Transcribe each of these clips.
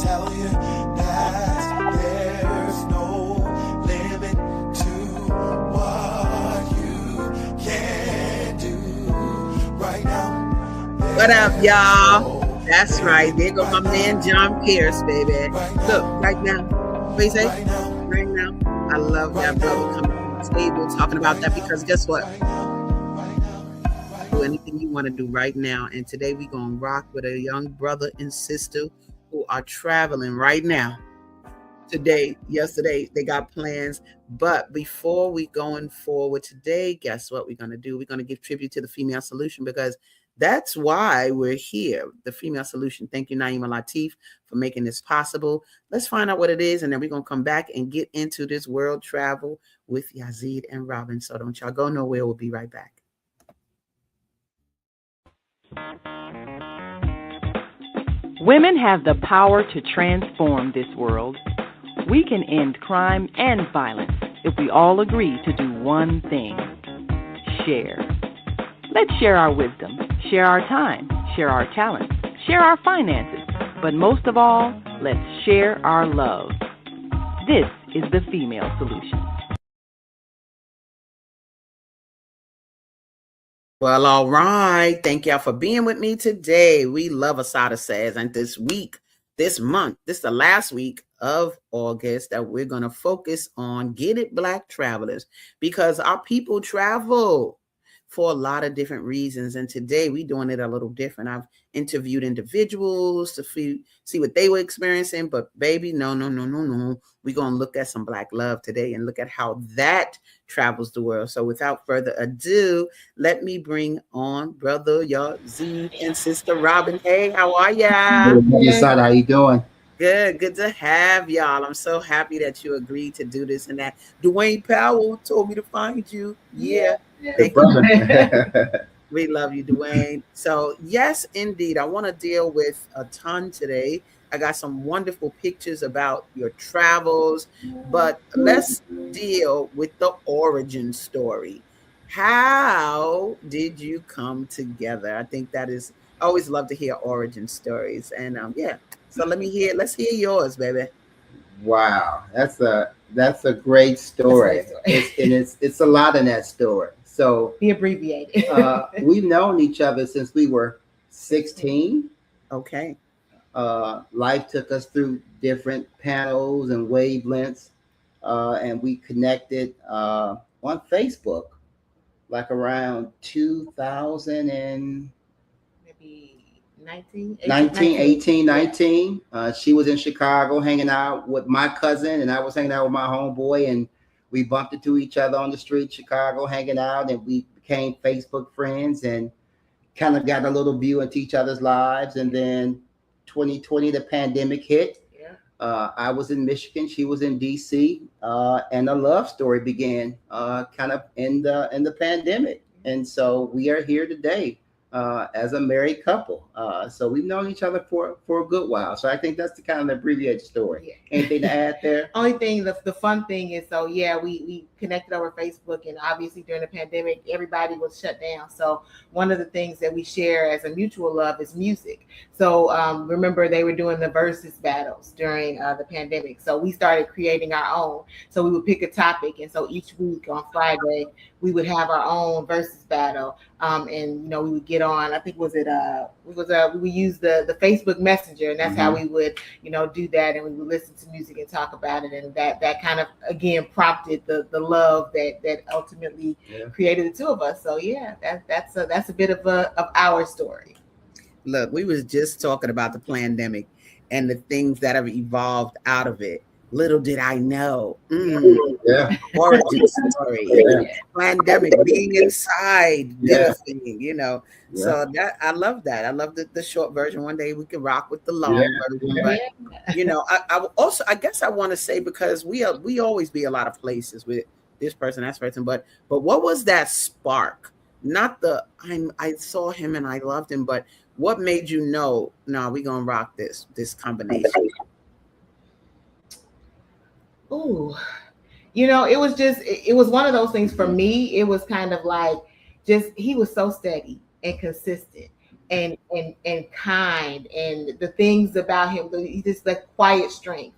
tell you that there's no limit to what you can do right now. What up, y'all? That's right. There go my man John Pierce, baby. Look, right now. What do you say? Right now. I love that brother coming on the table talking about that, because guess what? Do anything you want to do right now. And today we're going to rock with a young brother and sister who are traveling right now. Today, yesterday, they got plans. But before we going forward today, guess what we're going to do? We're going to give tribute to the Female Solution, because that's why we're here. The Female Solution. Thank you, Naima Latif, for making this possible. Let's find out what it is, and then we're going to come back and get into this world travel with Yazeed and Robyn. So don't y'all go nowhere. We'll be right back. Women have the power to transform this world. We can end crime and violence if we all agree to do one thing: share. Let's share our wisdom, share our time, share our talents, share our finances, but most of all, let's share our love. This is the Female Solution. Well, all right. Thank y'all for being with me today. We love ASADAH Says, and this week, this month, this is the last week of August that we're going to focus on Get It Black Travelers, because our people travel for a lot of different reasons. And today we're doing it a little different. I've interviewed individuals to see what they were experiencing, but baby, no. We're going to look at some Black love today and look at how that travels the world. So without further ado, let me bring on brother Yazeed and sister Robyn. Hey, how are y'all? ASADAH, how you doing? Good to have y'all. I'm so happy that you agreed to do this and that. Dwayne Powell told me to find you. Yeah. Good brother. We love you, Dwayne. So yes, indeed. I want to deal with a ton today. I got some wonderful pictures about your travels, but let's deal with the origin story. How did you come together? I think that is, I always love to hear origin stories. And yeah. So let's hear yours, baby. Wow, that's a great story. It's a lot in that story. So be abbreviated. We've known each other since we were 16. Okay. Life took us through different panels and wavelengths, and we connected on Facebook, like around 2000 and maybe 19. She was in Chicago hanging out with my cousin, and I was hanging out with my homeboy, and we bumped into each other on the street, Chicago, hanging out, and we became Facebook friends and kind of got a little view into each other's lives. And then 2020, the pandemic hit. Yeah. I was in Michigan, she was in DC, and a love story began kind of in the pandemic. And so we are here today as a married couple. So we've known each other for a good while. So I think that's the kind of abbreviated story. Yeah. Anything to add there? Only thing, the fun thing is, so yeah, we connected over Facebook, and obviously during the pandemic, everybody was shut down. So one of the things that we share as a mutual love is music. So remember, they were doing the versus battles during the pandemic. So we started creating our own. So we would pick a topic, and so each week on Friday, we would have our own versus battle. And we would get on, I think we would use the Facebook Messenger, and that's how we would, do that, and we would listen to music and talk about it. And that kind of, again, prompted the love that ultimately created the two of us. So yeah, that's a bit of our story. Look, we was just talking about the pandemic and the things that have evolved out of it. Little did I know. Origin story. Pandemic, being inside, thing, So that I love that. I love the short version. One day we can rock with the long version. But I guess I want to say, because we always be a lot of places with this person, that person. But what was that spark? Not I saw him and I loved him, but what made you know, no, we're gonna rock this combination? Oh, it was one of those things for me. It was kind of like, he was so steady and consistent. and kind, and the things about him, just like quiet strength.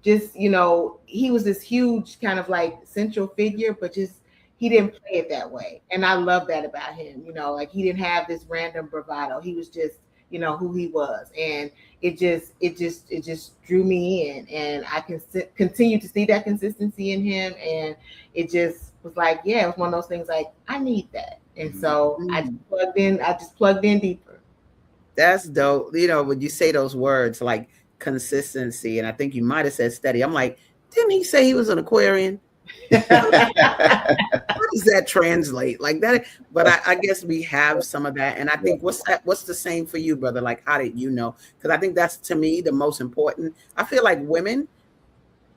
Just, he was this huge kind of like central figure, but just he didn't play it that way. And I love that about him, like he didn't have this random bravado. He was just, who he was. And it just drew me in, and I can continue to see that consistency in him. And it just was like, yeah, it was one of those things like, I need that. And so I just plugged in deeper. That's dope. When you say those words like consistency, and I think you might have said steady, I'm like, didn't he say he was an Aquarian? How does that translate like that? But I guess we have some of that. And I think what's the same for you, brother? Like, how did you know? Because I think that's, to me, the most important. I feel like women,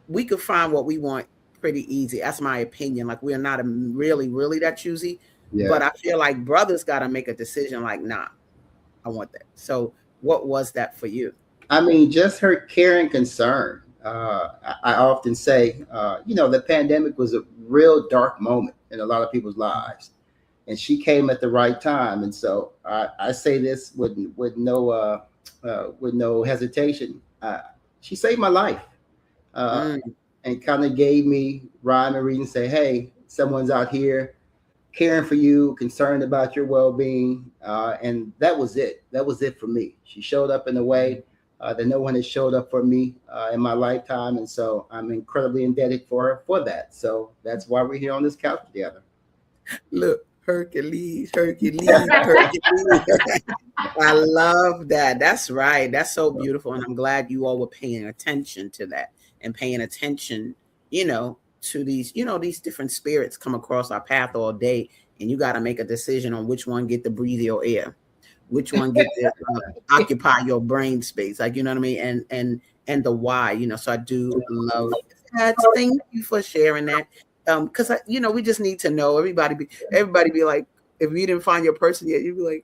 we could find what we want pretty easy. That's my opinion. Like, we're not really that choosy. Yeah. But I feel like brothers got to make a decision like, nah, I want that. So what was that for you? I mean, just her care and concern. I often say, the pandemic was a real dark moment in a lot of people's lives, and she came at the right time. And so I say this with no hesitation. She saved my life, and kind of gave me rhyme and reason. Say, hey, someone's out here caring for you, concerned about your well-being, and that was it. That was it for me. She showed up in a way that no one has showed up for me in my lifetime. And so I'm incredibly indebted for her for that. So that's why we're here on this couch together. Look, Hercules. I love that. That's right. That's so beautiful. And I'm glad you all were paying attention to that, and paying attention, to these, these different spirits come across our path all day. And you got to make a decision on which one get to breathe your air, which one get to occupy your brain space, like, you know what I mean? And the why, so I do love that. Thank you for sharing that. Because we just need to know. Everybody be like, if you didn't find your person yet, you'd be like,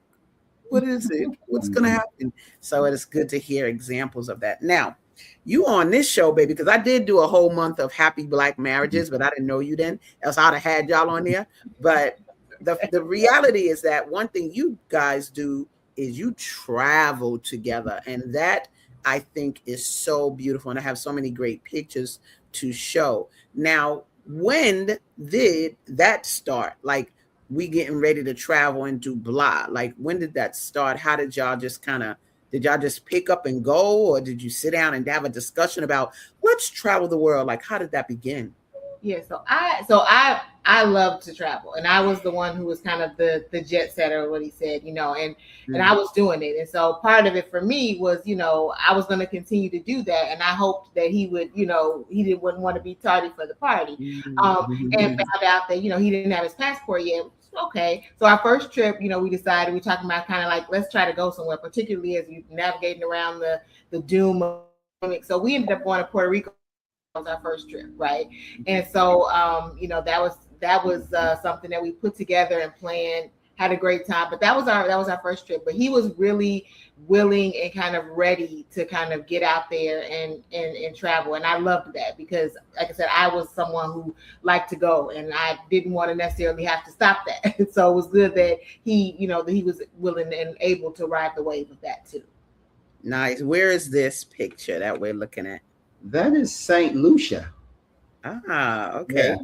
what is it? What's gonna happen? So it's good to hear examples of that. Now, you on this show, baby, because I did do a whole month of happy Black marriages, but I didn't know you then, else I'd have had y'all on there. But the reality is that one thing you guys do is you travel together, and that I think is so beautiful, and I have so many great pictures to show. Now, when did that start? Like, we getting ready to travel and do blah. Like, when did that start? How did y'all just did y'all just pick up and go, or did you sit down and have a discussion about let's travel the world? Like, how did that begin? Yeah, so I love to travel, and I was the one who was kind of the jet setter, what he said, and I was doing it. And so part of it for me was, I was going to continue to do that, and I hoped that he would, he wouldn't want to be tardy for the party, and found out that, he didn't have his passport yet. Okay, so our first trip, we decided, we're talking about kind of like, let's try to go somewhere, particularly as you're navigating around the doom of it. So we ended up going to Puerto Rico. Was our first trip, right? And so that was something that we put together and planned, had a great time. But that was our first trip. But he was really willing and kind of ready to kind of get out there and travel. And I loved that, because, like I said, I was someone who liked to go, and I didn't want to necessarily have to stop that. So it was good that he was willing and able to ride the wave of that too. Nice. Where is this picture that we're looking at? That is St. Lucia. Ah, okay. Yeah.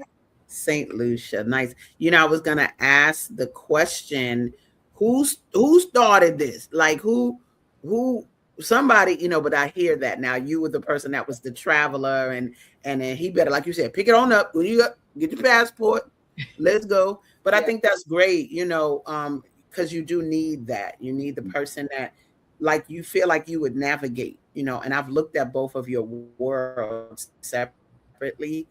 St. Lucia. Nice. I was going to ask the question, who started this? Like, who somebody, but I hear that now. You were the person that was the traveler, and then he better, like you said, pick it on up. When you get your passport, let's go. But yeah. I think that's great, because you do need that. You need the person that, like, you feel like you would navigate, and I've looked at both of your worlds separately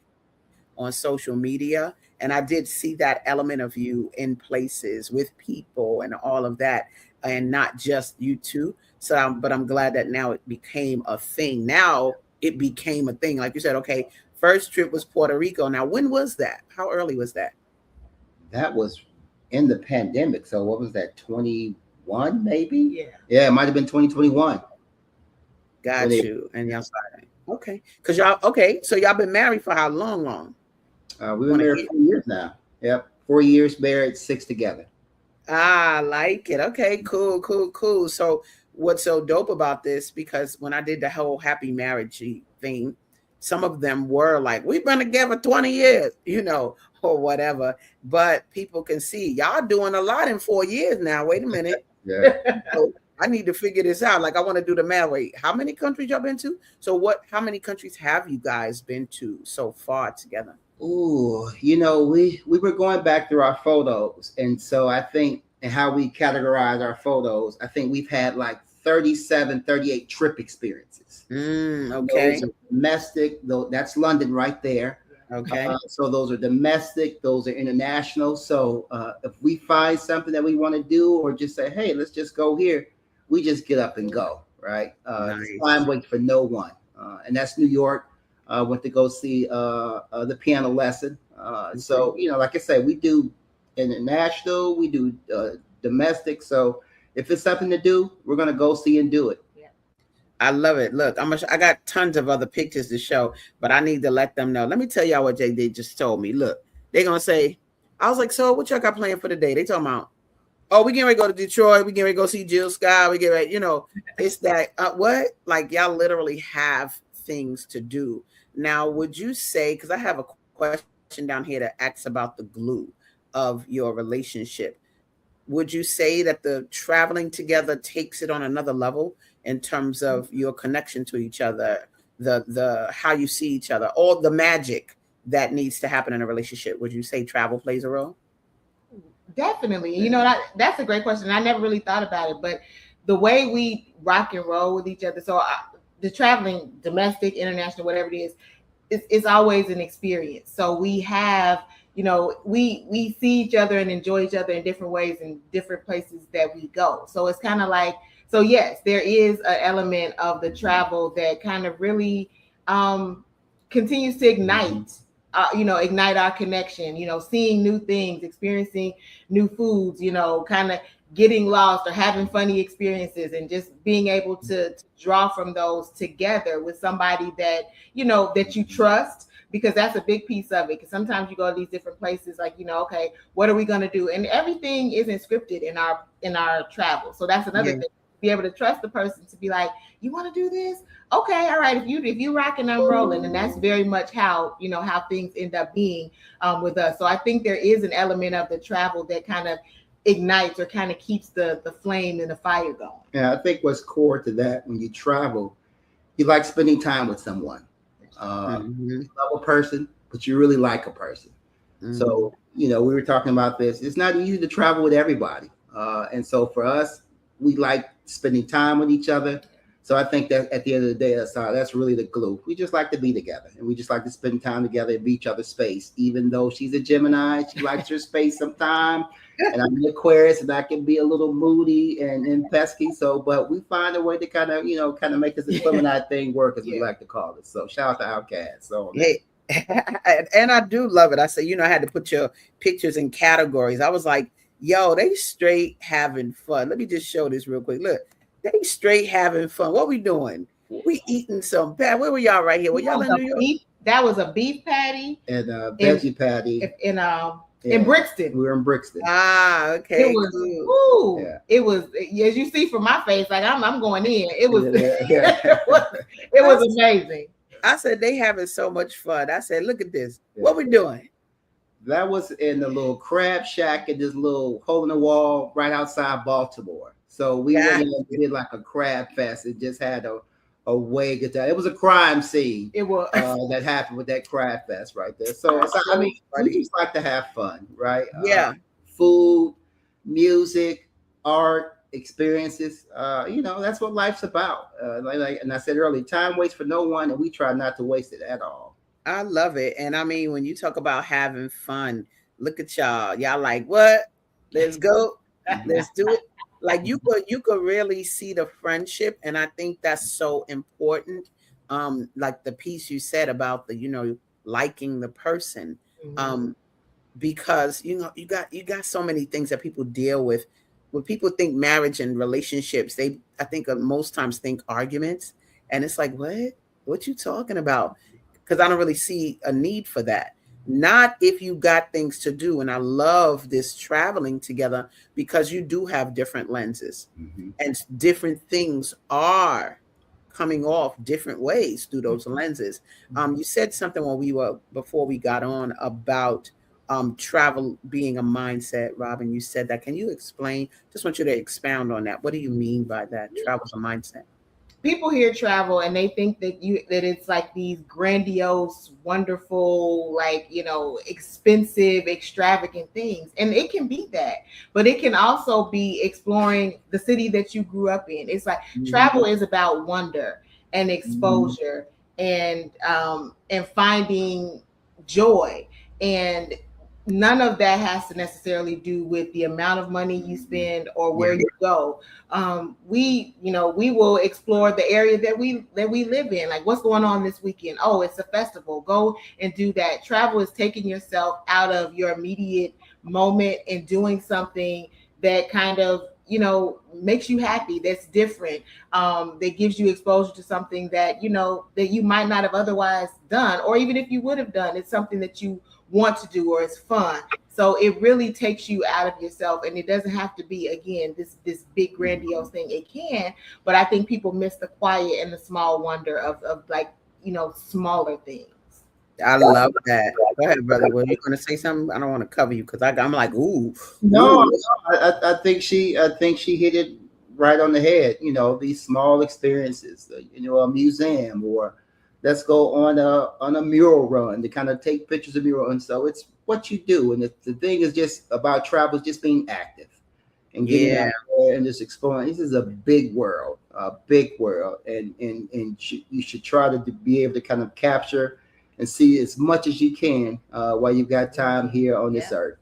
on social media, and I did see that element of you in places with people and all of that, and not just you two. So, but I'm glad that now it became a thing. Now it became a thing. Like you said, okay, first trip was Puerto Rico. Now, when was that? How early was that? That was in the pandemic. So what was that, 21 maybe? Yeah, it might have been 2021. Got you. And y'all started. Okay. Because y'all, so y'all been married for how long? We've been married 4 years now. Yep. 4 years married, 6 together. I like it. Okay, cool. So what's so dope about this? Because when I did the whole happy marriage thing, some of them were like, we've been together 20 years, or whatever. But people can see y'all doing a lot in 4 years now. Wait a minute. Yeah. So I need to figure this out. Like I want to do the math. Wait, how many countries y'all been to? So how many countries have you guys been to so far together? Ooh, we were going back through our photos, and so I think and how we categorize our photos, I think we've had like 37, 38 trip experiences. Okay. Those are domestic, though that's London right there. Okay. So those are domestic, those are international. So if we find something that we want to do, or just say, hey, let's just go here, we just get up and go, right? Nice. Time wait for no one. And that's New York. Went to go see the piano lesson. So, like I said, we do international, we do domestic. So if it's something to do, we're going to go see and do it. I love it. Look, I got tons of other pictures to show, but I need to let them know. Let me tell y'all what JD just told me. Look, they're going to say, I was like, so what y'all got planned for the day? They talking about, oh, we getting ready to go to Detroit. We getting ready to go see Jill Scott. We get ready, it's that, what? Like y'all literally have things to do. Now, would you say, because I have a question down here that asks about the glue of your relationship. Would you say that the traveling together takes it on another level in terms of your connection to each other, the how you see each other, all the magic that needs to happen in a relationship? Would you say travel plays a role? Definitely. That's a great question. I never really thought about it, but the way we rock and roll with each other. So the traveling, domestic, international, whatever it is, it's always an experience. So we have, we see each other and enjoy each other in different ways in different places that we go. So it's kind of like, so yes, there is an element of the travel that kind of really continues to ignite, ignite our connection, seeing new things, experiencing new foods, kind of getting lost or having funny experiences, and just being able to draw from those together with somebody that, that you trust, because that's a big piece of it. Because sometimes you go to these different places, like, okay, what are we going to do? And everything isn't scripted in our travel. So that's another thing. Be able to trust the person to be like, you want to do this? Okay, all right. If you rocking, I'm rolling. And that's very much how, how things end up being with us. So I think there is an element of the travel that kind of ignites or kind of keeps the flame and the fire going. Yeah, I think what's core to that, when you travel, you like spending time with someone. You love a person, but you really like a person. So, we were talking about this. It's not easy to travel with everybody. And so for us, we like spending time with each other. So I think that at the end of the day, that's really the glue. We just like to be together, and we just like to spend time together and be each other's space. Even though she's a Gemini, she likes her space sometimes. And I'm an Aquarius, and I can be a little moody and pesky. So, but we find a way to kind of make this Gemini thing work, as we like to call it. So shout out to Outcast. So hey, and I do love it. I say, I had to put your pictures in categories. I was like, yo, they straight having fun. Let me just show this real quick. Look, they straight having fun. What we doing? We eating some bad. Where were y'all right here? Were y'all in New York? That was a beef patty and veggie patty in Brixton. We were in Brixton. Ah, okay. It was, cool. It was, as you see from my face, like I'm going in. It was, it was amazing. I said they having so much fun. I said, look at this. What we doing? That was in the little crab shack in this little hole in the wall right outside Baltimore. So we went in and did like a crab fest. It just had a way to that. It was a crime scene. It was that happened with that crab fest right there. So I mean, we just like to have fun, right? Food, music, art, experiences. That's what life's about. And I said earlier, time waits for no one, and we try not to waste it at all. I love it. And I mean, when you talk about having fun, look at y'all. Y'all like, what? Let's go. Let's do it. Like you could really see the friendship. And I think that's so important. Like the piece you said about the, liking the person. Because, you got so many things that people deal with. When people think marriage and relationships, I think most times think arguments. And it's like, what you talking about? Because I don't really see a need for that. not if you got things to do. And I love this traveling together because you do have different lenses and different things are coming off different ways through those lenses. You said something before we got on about travel being a mindset, Robyn. You said that. Can you explain? Just want you to expound on that. What do you mean by that? Travel's a mindset. People hear travel and they think that it's like these grandiose, wonderful, like, expensive, extravagant things. And it can be that, but it can also be exploring the city that you grew up in. It's like travel is about wonder and exposure and finding joy, and none of that has to necessarily do with the amount of money you spend or where you go. We will explore the area that we live in. Like, what's going on this weekend? Oh, it's a festival. Go and do that. Travel is taking yourself out of your immediate moment and doing something that kind of, makes you happy, that's different, that gives you exposure to something that, that you might not have otherwise done, or even if you would have done, it's something that you want to do or it's fun. So it really takes you out of yourself, and it doesn't have to be, again, this big grandiose thing. It can, but I think people miss the quiet and the small wonder of like, smaller things. I love that. Go ahead, brother. Were you going to say something? I don't want to cover you because I'm like, ooh. No, I think she hit it right on the head. These small experiences. A museum, or let's go on a mural run to kind of take pictures of mural. And so it's what you do. And the thing is just about travel, is just being active and getting out there and just exploring. This is a big world, and you should try to be able to kind of capture and see as much as you can while you've got time here on this earth.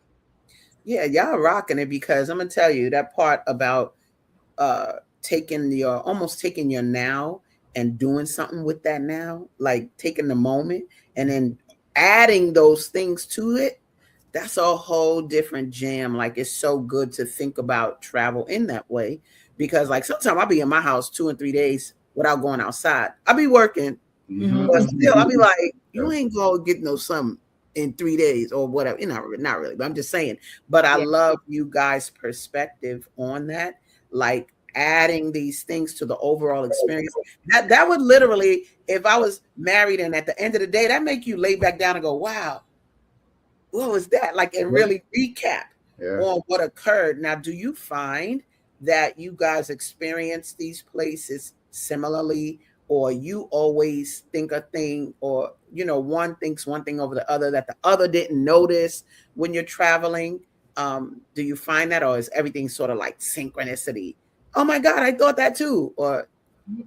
Yeah, y'all rocking it, because I'm gonna tell you that part about taking your now and doing something with that now, like taking the moment and then adding those things to it. That's a whole different jam. Like, it's so good to think about travel in that way, because like sometimes I'll be in my house 2 and 3 days without going outside. I'll be working, but still I'll be like, you ain't gonna get no something in 3 days or whatever. Not really, but I'm just saying. But I love you guys' perspective on that, like adding these things to the overall experience. That would literally, if I was married and at the end of the day, that make you lay back down and go, wow, what was that? Like, and really recap on what occurred. Now, do you find that you guys experience these places similarly, or you always think a thing, or one thinks one thing over the other that the other didn't notice when you're traveling? Do you find that, or is everything sort of like synchronicity? Oh my God, I thought that too. Or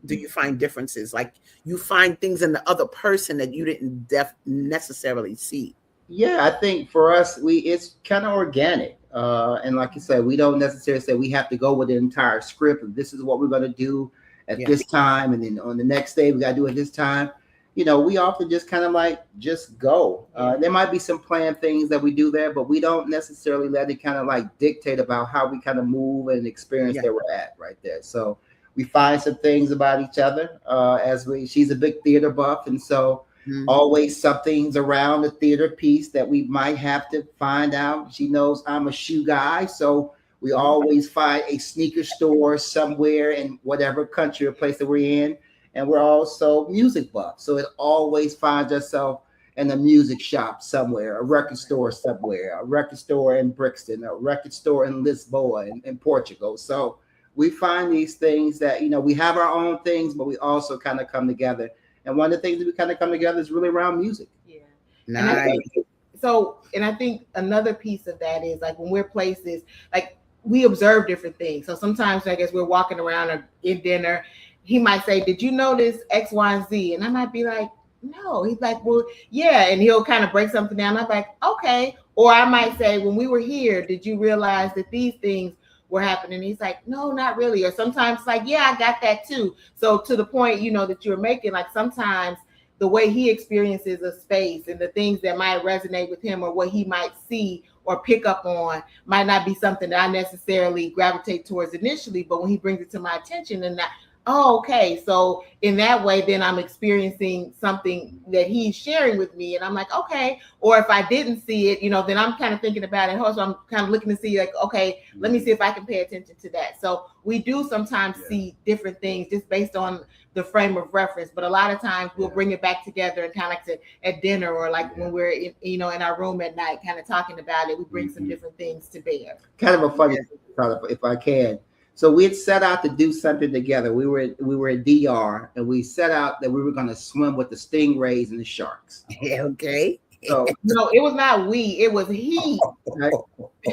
do you find differences? Like, you find things in the other person that you didn't necessarily see? Yeah, I think for us, it's kind of organic. And like you said, we don't necessarily say we have to go with the entire script and this is what we're going to do at this time, and then on the next day we got to do it this time. We often just kind of like just go. There might be some planned things that we do there, but we don't necessarily let it kind of like dictate about how we kind of move and experience that we're at right there. So we find some things about each other she's a big theater buff, and so always something's around the theater piece that we might have to find out. She knows I'm a shoe guy, so we always find a sneaker store somewhere in whatever country or place that we're in. And we're also music buffs, so it always finds ourselves in a music shop somewhere, a record store somewhere, a record store in Brixton, a record store in Lisboa in Portugal. So we find these things that, we have our own things, but we also kind of come together. And one of the things that we kind of come together is really around music. Yeah. Nice. And I think another piece of that is like when we're places, like we observe different things. So sometimes I guess we're walking around or in dinner, he might say, did you notice X, Y, and Z? And I might be like, no. He's like, well, yeah. And he'll kind of break something down. I'm like, okay. Or I might say, when we were here, did you realize that these things were happening? He's like, no, not really. Or sometimes like, yeah, I got that too. So to the point, that you're making, like sometimes the way he experiences a space and the things that might resonate with him or what he might see or pick up on might not be something that I necessarily gravitate towards initially, but when he brings it to my attention and oh, okay. So in that way, then I'm experiencing something that he's sharing with me. And I'm like, okay. Or if I didn't see it, then I'm kind of thinking about it. So I'm kind of looking to see like, okay, let me see if I can pay attention to that. So we do sometimes see different things just based on the frame of reference. But a lot of times we'll bring it back together and kind of like at dinner or like when we're in our room at night, kind of talking about it. We bring some different things to bear. Kind of a funny thing, if I can. So we had set out to do something together. We were at DR, and we set out that we were going to swim with the stingrays and the sharks. Okay. So no, it was not we, it was he. Right?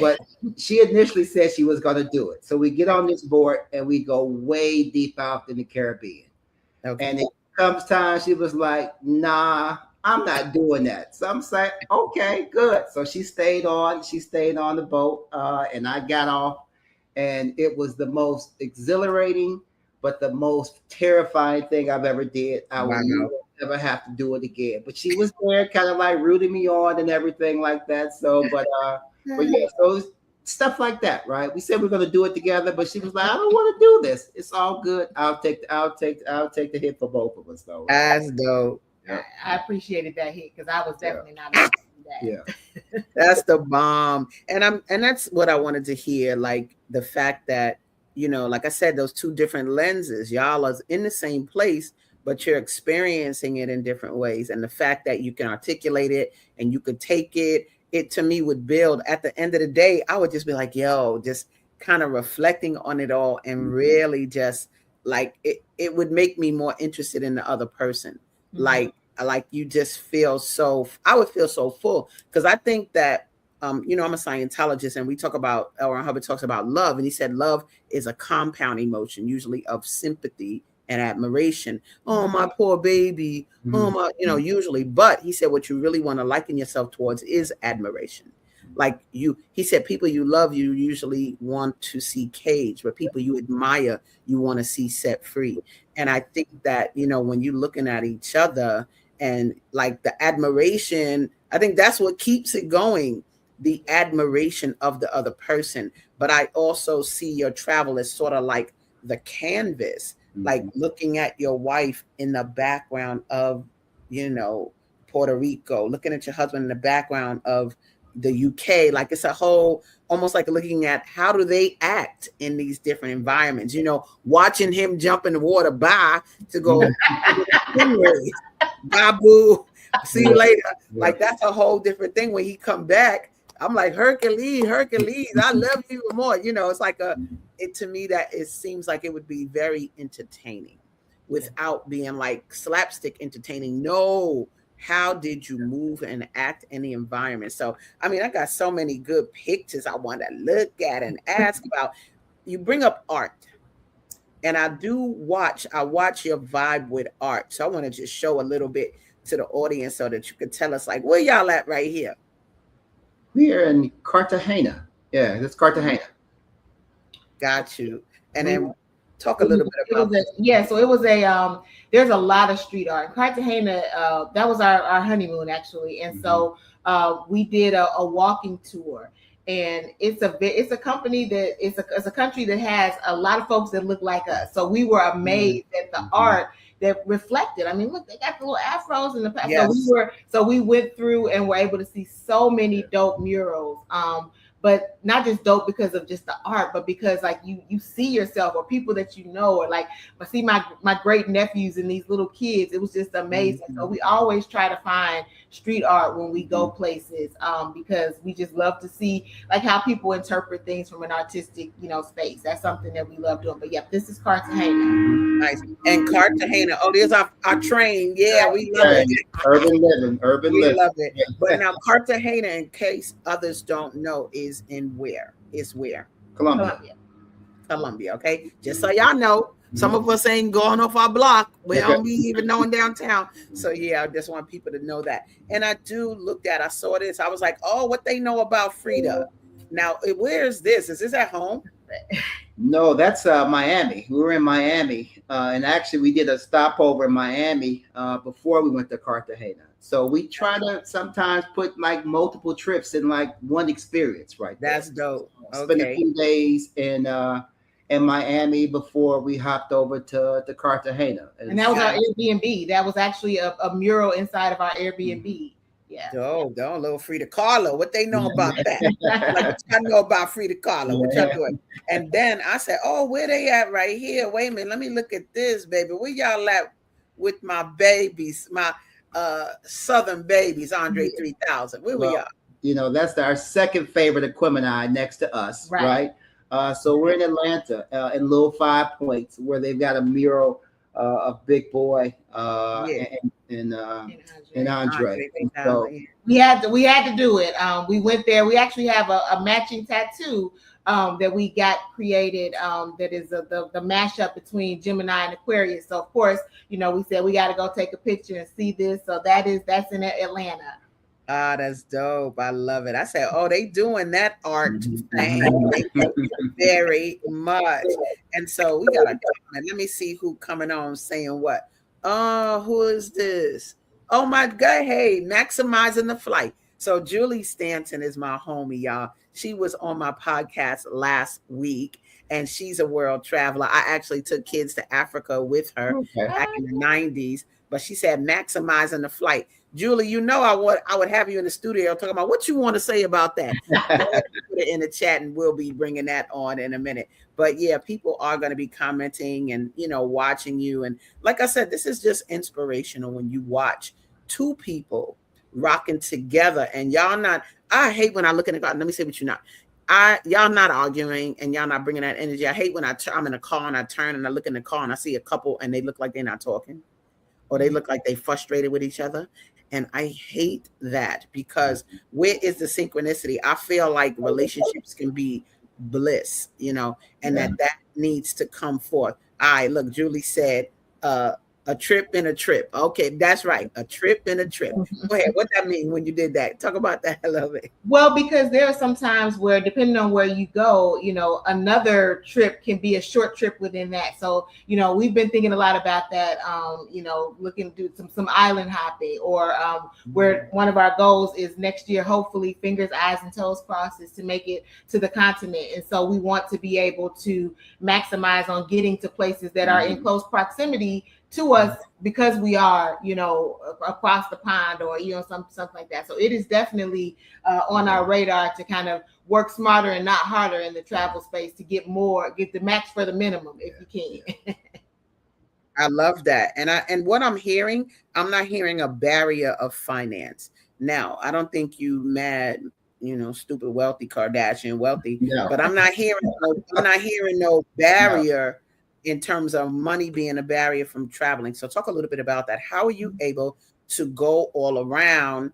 But she initially said she was going to do it. So we get on this board and we go way deep out in the Caribbean. Okay. And it comes time, she was like, nah, I'm not doing that. So I'm saying, okay, good. So she stayed on the boat, and I got off. And it was the most exhilarating, but the most terrifying thing I've ever did. I will never have to do it again. But she was there, kind of like rooting me on and everything like that. So, but yeah, so stuff like that, right? We said we're gonna do it together, but she was like, I don't want to do this. It's all good. I'll take the hit for both of us, though. That's dope. Yeah. I appreciated that hit because I was definitely not that. Yeah. That's the bomb. And that's what I wanted to hear. Like the fact that, like I said, those two different lenses, y'all are in the same place, but you're experiencing it in different ways. And the fact that you can articulate it and you could take it to me would build. At the end of the day, I would just be like, yo, just kind of reflecting on it all and really just like it would make me more interested in the other person. Like you just I would feel so full, because I think that, I'm a Scientologist, and we talk about, L. Ron Hubbard talks about love, and he said love is a compound emotion, usually of sympathy and admiration. Oh, my poor baby. Oh, my, usually. But he said what you really want to liken yourself towards is admiration. Like he said, people you love, you usually want to see caged, but people you admire, you want to see set free. And I think that, when you're looking at each other and like the admiration, I think that's what keeps it going, the admiration of the other person. But I also see your travel as sort of like the canvas, like looking at your wife in the background of, Puerto Rico, looking at your husband in the background of the UK. Like it's a whole, almost like looking at how do they act in these different environments, watching him jump in the water, bye, to go bye boo, see you later. Like that's a whole different thing. When he come back, I'm like, Hercules, I love you more. It's like to me that it seems like it would be very entertaining without being like slapstick entertaining. No, how did you move and act in the environment? So, I mean, I got so many good pictures I want to look at and ask about. You bring up art, and I watch your vibe with art. So I want to just show a little bit to the audience so that you could tell us, like, where y'all at right here? We are in Cartagena. Yeah, that's Cartagena. Got you. And then talk a little bit about so it was there's a lot of street art. Cartagena, that was our honeymoon actually. And so we did a walking tour. And it's a company that it's a country that has a lot of folks that look like us. So we were amazed at the art that reflected. I mean, look, they got the little afros in the past. Yes. So we went through and were able to see so many dope murals. But not just dope because of just the art, but because like you see yourself or people that or like I see my great nephews and these little kids. It was just amazing. So we always try to find street art when we go places, because we just love to see like how people interpret things from an artistic space. That's something that we love doing. But yeah, this is Cartagena. Nice. And Cartagena, there's our train. Yeah, we love it. Urban living. We love it. But now Cartagena, in case others don't know, is in where? Is where? Colombia. Okay, just so y'all know, some of us ain't going off our block. We don't be even knowing downtown. So yeah, I just want people to know that. And I saw this. I was like, oh, what they know about Frida. Now, where is this? Is this at home? No, that's Miami. We were in Miami, and actually we did a stopover in Miami before we went to Cartagena. So we try to sometimes put like multiple trips in like one experience, right? That's dope. Spend a few days in Miami before we hopped over to Cartagena. And that was our Airbnb. That was actually a mural inside of our Airbnb. Yeah. Don't little Frida Kahlo. What they know about that? Like, what y'all know about Frida Kahlo? What y'all doing? And then I said, oh, where they at right here? Wait a minute. Let me look at this, baby. Where y'all at with my babies, my Southern babies, Andre 3000? Where we are? You know, that's our second favorite Equimini next to us, right? So we're in Atlanta, in Little 5 Points, where they've got a mural of Big Boy and Andre. So we had to do it. We went there. We actually have a matching tattoo that we got created. That is the mashup between Gemini and Aquarius. So of course, you know, we said we got to go take a picture and see this. So that's in Atlanta. Ah, that's dope. I love it. I said, oh, they doing that art thing very much. And so we got a comment. Let me see who coming on saying what. Oh, who is this? Oh my God. Hey, maximizing the flight. So Julie Stanton is my homie, y'all. She was on my podcast last week, and she's a world traveler. I actually took kids to Africa with her back in the 90s, but she said maximizing the flight. Julie, you know I would have you in the studio talking about what you want to say about that. Put it in the chat, and we'll be bringing that on in a minute. But yeah, people are going to be commenting and, you know, watching you. And like I said, this is just inspirational when you watch two people rocking together, and y'all not. I hate when I look in the car. Let me say what you're not. Y'all not arguing, and y'all not bringing that energy. I hate when I'm in a car and I turn and I look in the car and I see a couple and they look like they're not talking, or they look like they frustrated with each other. And I hate that, because where is the synchronicity? I feel like relationships can be bliss, you know, and that needs to come forth. All right, look, Julie said, a trip and a trip. Okay, that's right. A trip and a trip. Go ahead. What that mean when you did that? Talk about that a little bit. Well, because there are some times where, depending on where you go, you know, another trip can be a short trip within that. So, you know, we've been thinking a lot about that. You know, looking to do some island hopping, or where one of our goals is next year, hopefully, fingers, eyes, and toes crosses, to make it to the continent. And so we want to be able to maximize on getting to places that are in close proximity to us, because we are, you know, across the pond, or, you know, something like that. So it is definitely on our radar to kind of work smarter and not harder in the travel space to get the max for the minimum if you can. I love that. And what I'm hearing, I'm not hearing a barrier of finance. Now, I don't think you mad, you know, stupid wealthy Kardashian wealthy, but I'm not hearing no barrier in terms of money being a barrier from traveling. So talk a little bit about that. How are you able to go all around?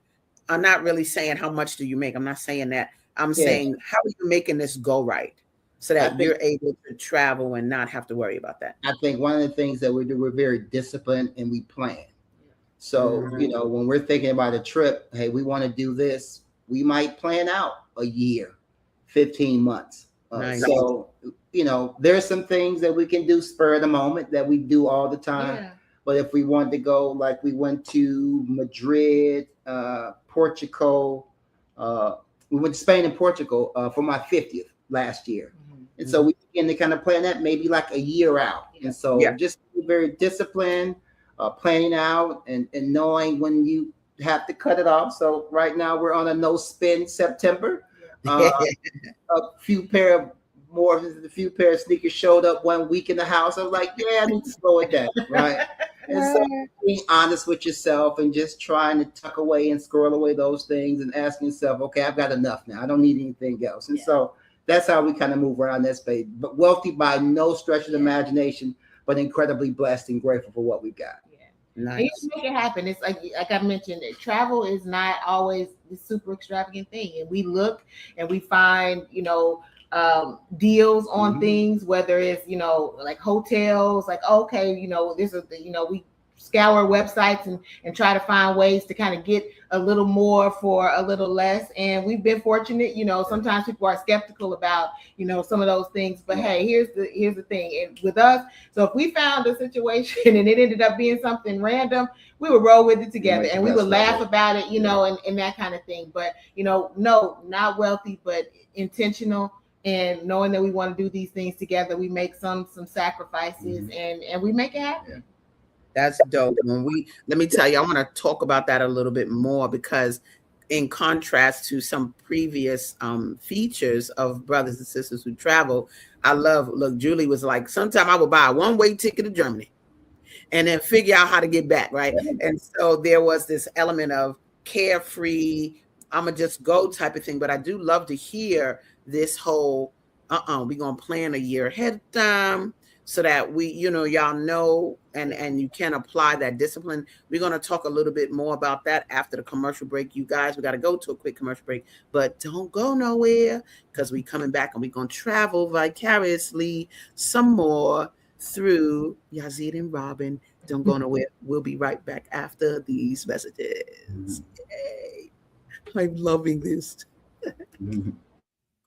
I'm not really saying how much do you make. I'm not saying that. I'm saying, how are you making this go right so that you're able to travel and not have to worry about that? I think one of the things that we do, we're very disciplined and we plan. So, you know, when we're thinking about a trip, hey, we want to do this, we might plan out a year, 15 months. Nice. So, you know, there's some things that we can do spur of the moment that we do all the time. Yeah. But if we wanted to go, like we went to Madrid, Portugal, we went to Spain and Portugal for my 50th last year. And so we begin to kind of plan that maybe like a year out. And so just be very disciplined, planning out and knowing when you have to cut it off. So right now we're on a no spend September. A few pair of sneakers showed up 1 week in the house. I was like, I need to slow it down, right? And so being honest with yourself and just trying to tuck away and squirrel away those things and asking yourself, okay, I've got enough now. I don't need anything else. And so that's how we kind of move around that space. But wealthy by no stretch of the imagination, but incredibly blessed and grateful for what we've got. Nice. And you make it happen. It's like I mentioned, travel is not always the super extravagant thing. And we look and we find, you know, deals on things, whether it's, you know, like hotels, like, okay, you know, this is the, you know, we scour websites and try to find ways to kind of get a little more for a little less. And we've been fortunate, you know, sometimes people are skeptical about, you know, some of those things, but hey, here's the thing. And with us, so if we found a situation and it ended up being something random, we would roll with it together and we would laugh about it, you know, and that kind of thing. But, you know, no, not wealthy, but intentional. and knowing that we want to do these things together, we make some sacrifices, and we make it happen. That's dope. Let me tell you, I want to talk about that a little bit more, because in contrast to some previous features of brothers and sisters who travel, look, Julie was like, sometime I would buy a one-way ticket to Germany and then figure out how to get back, right? And so there was this element of carefree, I'm gonna just go type of thing. But I do love to hear this whole, we're gonna plan a year ahead of time, so that we, y'all know, and you can apply that discipline. We're going to talk a little bit more about that after the commercial break. You guys, we got to go to a quick commercial break, but don't go nowhere, because we coming back and we're going to travel vicariously some more through Yazeed and Robyn. Don't go nowhere. We'll be right back after these messages. Yay. I'm loving this.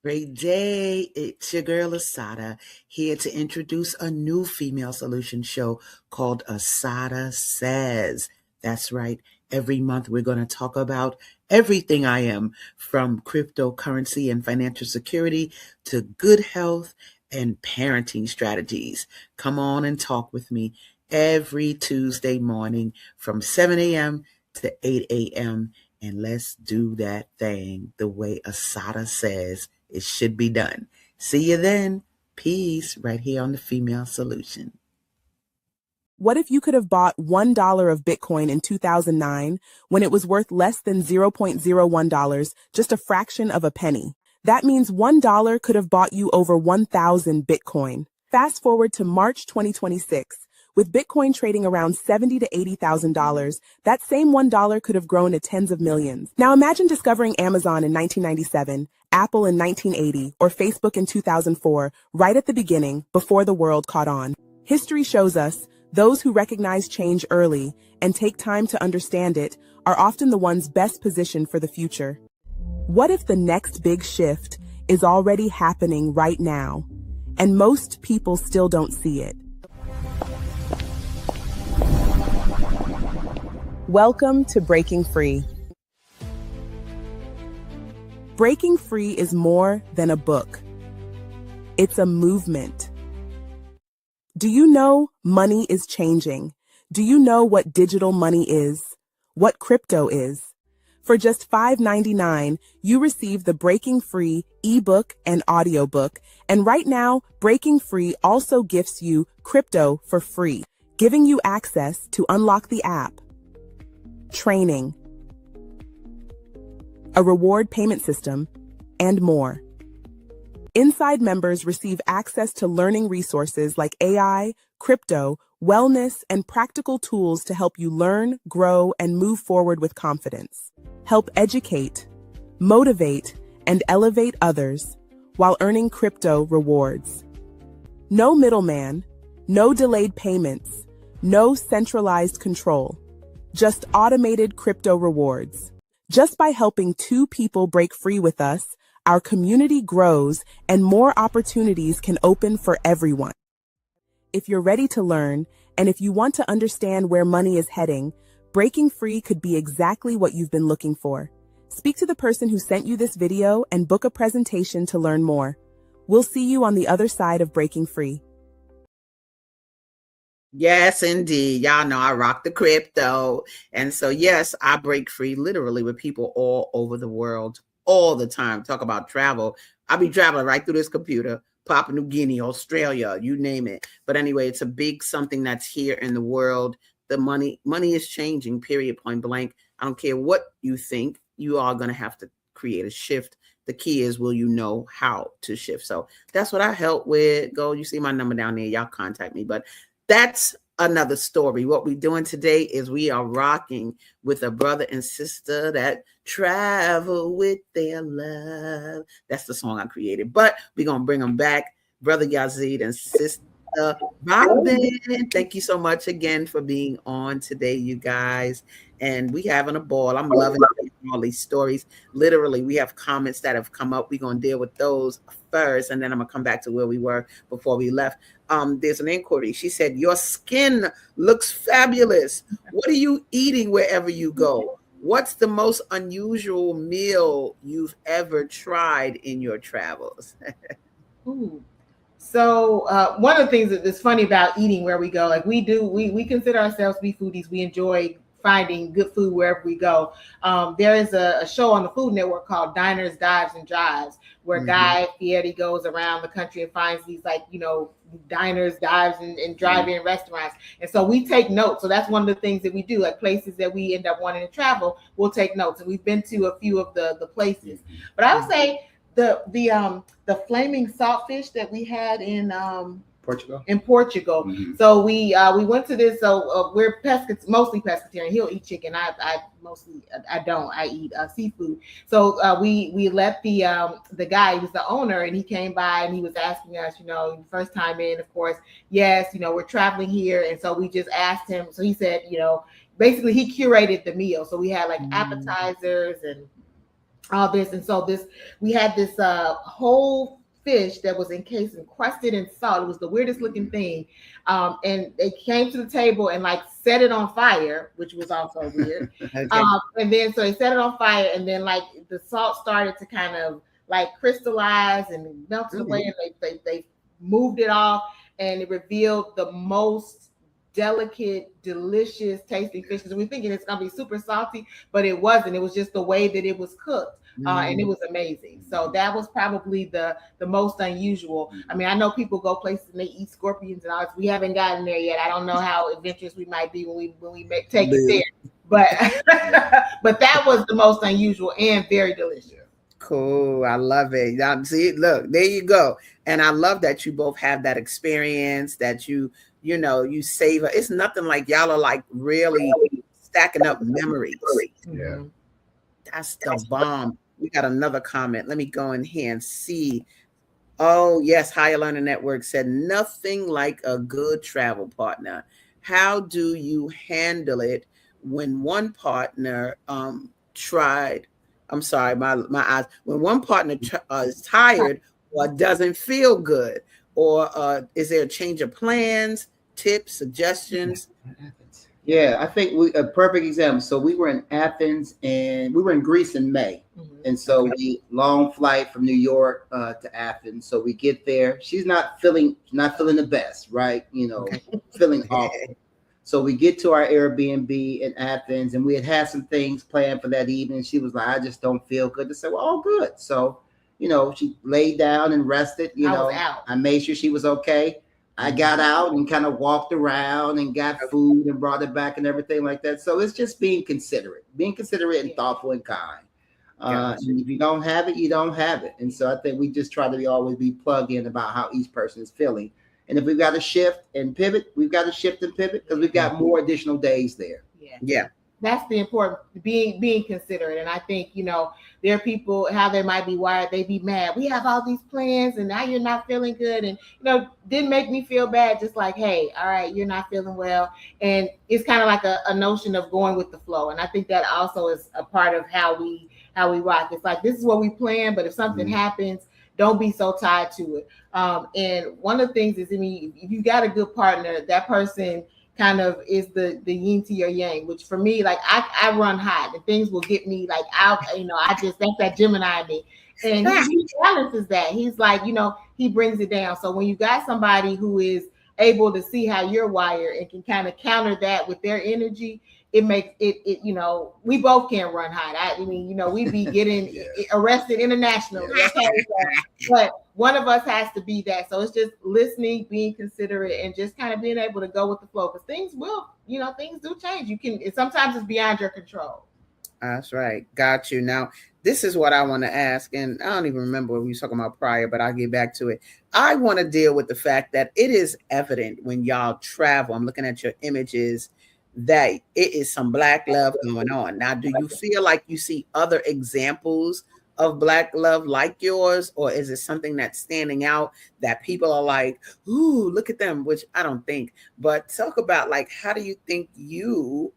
Great day. It's your girl ASADAH, here to introduce a new female solution show called ASADAH Says. That's right. Every month we're going to talk about everything I am, from cryptocurrency and financial security to good health and parenting strategies. Come on and talk with me every Tuesday morning from 7 a.m. to 8 a.m. And let's do that thing the way ASADAH says it should be done. See you then. Peace, right here on the Female Solution. What if you could have bought $1 of Bitcoin in 2009 when it was worth less than $0.01, just a fraction of a penny? That means $1 could have bought you over 1,000 Bitcoin. Fast forward to March 2026. With Bitcoin trading around $70,000 to $80,000, that same $1 could have grown to tens of millions. Now imagine discovering Amazon in 1997, Apple in 1980, or Facebook in 2004, right at the beginning, before the world caught on. History shows us those who recognize change early and take time to understand it are often the ones best positioned for the future. What if the next big shift is already happening right now, and most people still don't see it? Welcome to Breaking Free. Breaking Free is more than a book. It's a movement. Do you know money is changing? Do you know what digital money is? What crypto is? For just $5.99, you receive the Breaking Free ebook and audiobook. And right now, Breaking Free also gifts you crypto for free, giving you access to unlock the app, training, a reward payment system, and more. Inside members receive access to learning resources like AI, crypto, wellness, and practical tools to help you learn, grow, and move forward with confidence. Help educate, motivate, and elevate others while earning crypto rewards. No middleman, no delayed payments, no centralized control. Just automated crypto rewards. Just by helping 2 people break free with us, our community grows and more opportunities can open for everyone. If you're ready to learn, and if you want to understand where money is heading, Breaking Free could be exactly what you've been looking for. Speak to the person who sent you this video and book a presentation to learn more. We'll see you on the other side of Breaking Free. Yes, indeed. Y'all know I rock the crypto. And so, yes, I break free literally with people all over the world all the time. Talk about travel. I'll be traveling right through this computer, Papua New Guinea, Australia, you name it. But anyway, it's a big something that's here in the world. The money is changing, period, point blank. I don't care what you think. You are going to have to create a shift. The key is, will you know how to shift? So that's what I help with. Go, you see my number down there. Y'all contact me. But that's another story. What we're doing today is we are rocking with a brother and sister that travel with their love. That's the song I created. But we're going to bring them back. Brother Yazeed and sister Robyn. Thank you so much again for being on today, you guys. And we having a ball. I'm loving all these stories. Literally, we have comments that have come up. We're going to deal with those first, and then I'm going to come back to where we were before we left. There's an inquiry. She said, your skin looks fabulous. What are you eating wherever you go? What's the most unusual meal you've ever tried in your travels? Ooh. So one of the things that's funny about eating where we go, like we consider ourselves to be foodies. We enjoy finding good food wherever we go. There is a show on the Food Network called Diners, Dives, and Drives, where Guy Fieri goes around the country and finds these diners, dives, and drive-in restaurants. And so we take notes. So that's one of the things that we do, like places that we end up wanting to travel, we'll take notes. And we've been to a few of the places. But I would say the flaming saltfish that we had in Portugal. So we went to this. So we're mostly pescatarian. He'll eat chicken. I don't. I eat seafood. So we let the guy who's the owner, and he came by and he was asking us, first time in, of course, yes, we're traveling here, and so we just asked him. So he said, basically he curated the meal. So we had like appetizers and all this, and so we had this whole fish that was encrusted in salt. It was the weirdest looking thing, and they came to the table and like set it on fire, which was also weird. Okay. And then so they set it on fire, and then like the salt started to kind of like crystallize and melted away, and they moved it off, and it revealed the most delicate, delicious tasting fish. And we're thinking it's gonna be super salty, but it wasn't. It was just the way that it was cooked. And it was amazing. So that was probably the most unusual. I mean, I know people go places and they eat scorpions and all this. We haven't gotten there yet. I don't know how adventurous we might be when we take it there. But but that was the most unusual and very delicious. Cool. I love it. See, look, there you go. And I love that you both have that experience, that you savor. It's nothing like y'all are like really stacking up memories. Yeah. That's the bomb. We got another comment. Let me go in here and see. Oh, yes. Higher Learning Network said nothing like a good travel partner. How do you handle it when one partner tried? I'm sorry, my eyes. When one partner is tired or doesn't feel good, or is there a change of plans, tips, suggestions? Yeah, I think a perfect example. So we were in Athens and we were in Greece in May. And so long flight from New York to Athens. So we get there. She's not feeling the best, right? Feeling awful. So we get to our Airbnb in Athens, and we had some things planned for that evening. She was like, I just don't feel good. I said, well, all good. So, she laid down and rested. I made sure she was okay. I got out and kind of walked around and got food and brought it back and everything like that. So it's just being considerate and thoughtful and kind. And if you don't have it, you don't have it. And so I think we just try to always be plugged in about how each person is feeling. And if we've got to shift and pivot, we've got to shift and pivot because we've got more additional days there. Yeah. That's the important, being considerate. And I think, there are people, how they might be wired, they be mad. We have all these plans and now you're not feeling good. And, didn't make me feel bad. Just like, hey, all right, you're not feeling well. And it's kind of like a notion of going with the flow. And I think that also is a part of how we rock. It's like, this is what we plan, but if something happens, don't be so tied to it. And one of the things is, if you got a good partner, that person kind of is the yin to your yang, which for me, like I run hot and things will get me like out, that's that Gemini in me. And he balances that. He's like, he brings it down. So when you got somebody who is able to see how you're wired and can kind of counter that with their energy, it makes it we both can run hot. We be getting arrested internationally. Okay? But one of us has to be that. So it's just listening, being considerate, and just kind of being able to go with the flow. Because things do change. Sometimes it's beyond your control. That's right. Got you. Now, this is what I want to ask. And I don't even remember what we were talking about prior, but I'll get back to it. I want to deal with the fact that it is evident when y'all travel. I'm looking at your images that it is some Black love going on. Now, do you feel like you see other examples of Black love like yours, or is it something that's standing out that people are like, ooh, look at them, which I don't think. But talk about, like, how do you think you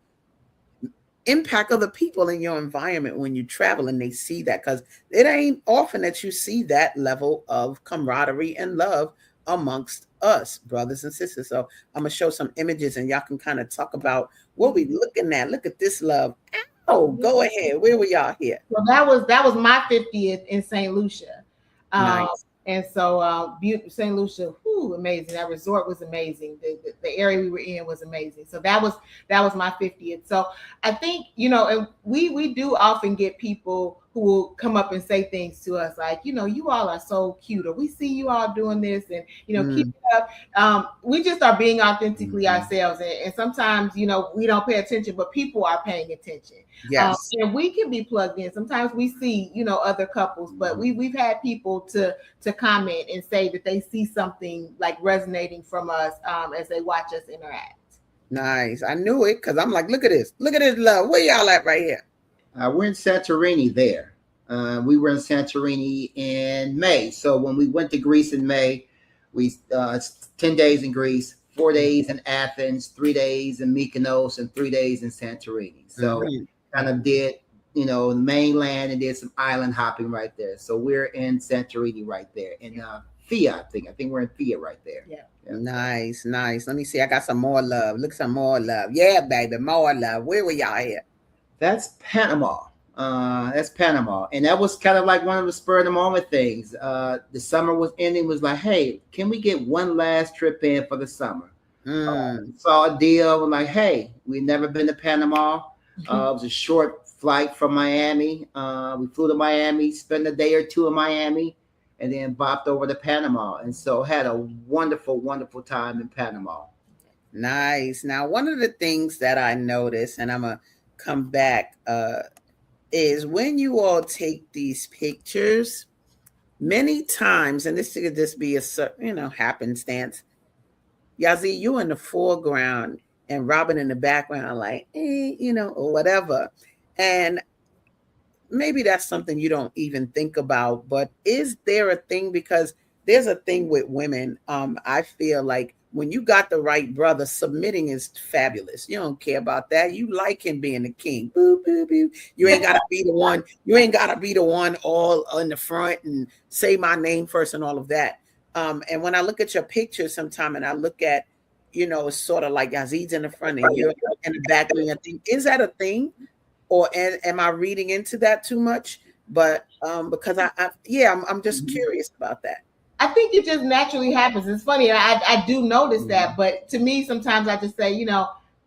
impact other people in your environment when you travel and they see that? Because it ain't often that you see that level of camaraderie and love amongst us, brothers and sisters. So I'm gonna show some images and y'all can kind of talk about what we looking at. Look at this love. Oh, go ahead. Where were y'all here? Well, that was my 50th in St. Lucia. Nice. And so St. Lucia, amazing. That resort was amazing. The area we were in was amazing. So that was my 50th. So I think, and we do often get people who will come up and say things to us like, you all are so cute, or we see you all doing this, and keep it up. We just are being authentically ourselves, and sometimes we don't pay attention, but people are paying attention. Yes. And we can be plugged in. Sometimes we see other couples, but we've had people to comment and say that they see something like resonating from us as they watch us interact. Nice. I knew it, because I'm like, look at this love. Where y'all at right here? We're in Santorini there. We were in Santorini in May. So when we went to Greece in May, we 10 days in Greece, 4 days in Athens, 3 days in Mykonos, and 3 days in Santorini. So kind of did, the mainland, and did some island hopping right there. So we're in Santorini right there. In Thea, I think we're in Thea right there. Yeah. Nice. Let me see. I got some more love. Look, some more love. Yeah, baby, more love. Where were y'all here? That's Panama. And that was kind of like one of the spur of the moment things. The summer was ending, was like, hey, can we get one last trip in for the summer? Saw a deal, we're like, hey, we've never been to Panama. It was a short flight from Miami. We flew to Miami, spent a day or two in Miami, and then bopped over to Panama. And so had a wonderful, wonderful time in Panama. Nice. Now, one of the things that I noticed, and I'm going to come back, is when you all take these pictures, many times, and this could just be a happenstance, Yazeed, you in the foreground and Robyn in the background, like, or whatever. And maybe that's something you don't even think about, but is there a thing? Because there's a thing with women. I feel like when you got the right brother, submitting is fabulous. You don't care about that. You like him being the king. Boo, boo, boo. You ain't gotta be the one. You ain't gotta be the one all in the front and say my name first and all of that. And when I look at your picture sometime, and I look at, it's sort of like Yazeed's in the front and you're in the back. I think, is that a thing, or am I reading into that too much? But because I'm just curious about that. I think it just naturally happens. It's funny. I do notice that, but to me, sometimes I just say,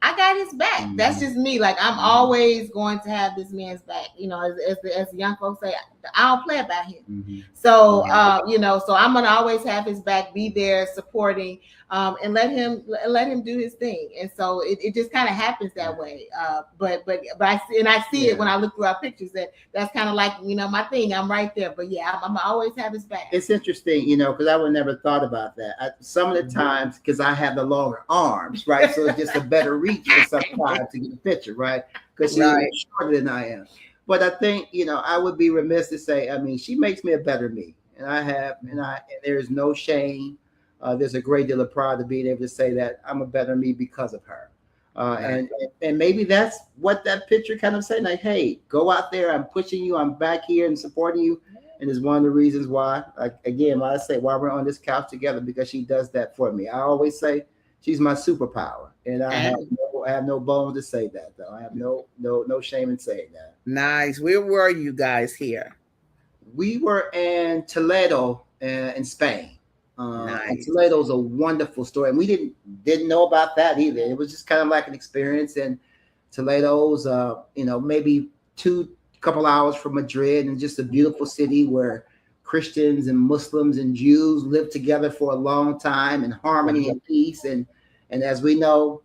I got his back. That's just me. Like, I'm always going to have this man's back. As the young folks say, I don't play about him. So, so I'm going to always have his back, be there supporting, and let him do his thing. And so it just kind of happens that way. But I see it when I look through our pictures, that's kind of like, my thing. I'm right there. But yeah, I'm always have his back. It's interesting, because I would never thought about that. Some of the times, because I have the longer arms, right? So it's just a better reach for sometimes to get a picture, right? Because she's shorter than I am. But I think, I would be remiss to say, she makes me a better me. And there's no shame. There's a great deal of pride to being able to say that I'm a better me because of her. And maybe that's what that picture kind of saying, like, hey, go out there. I'm pushing you. I'm back here and supporting you. And it's one of the reasons why, why we're on this couch together, because she does that for me. I always say she's my superpower. And I have no bones to say that, though. I have no shame in saying that. Nice. Where were you guys here? We were in Toledo in Spain. Nice. And Toledo's a wonderful story. And we didn't know about that either. It was just kind of like an experience. And Toledo's, maybe couple hours from Madrid, and just a beautiful city where Christians and Muslims and Jews lived together for a long time in harmony and peace. And as we know,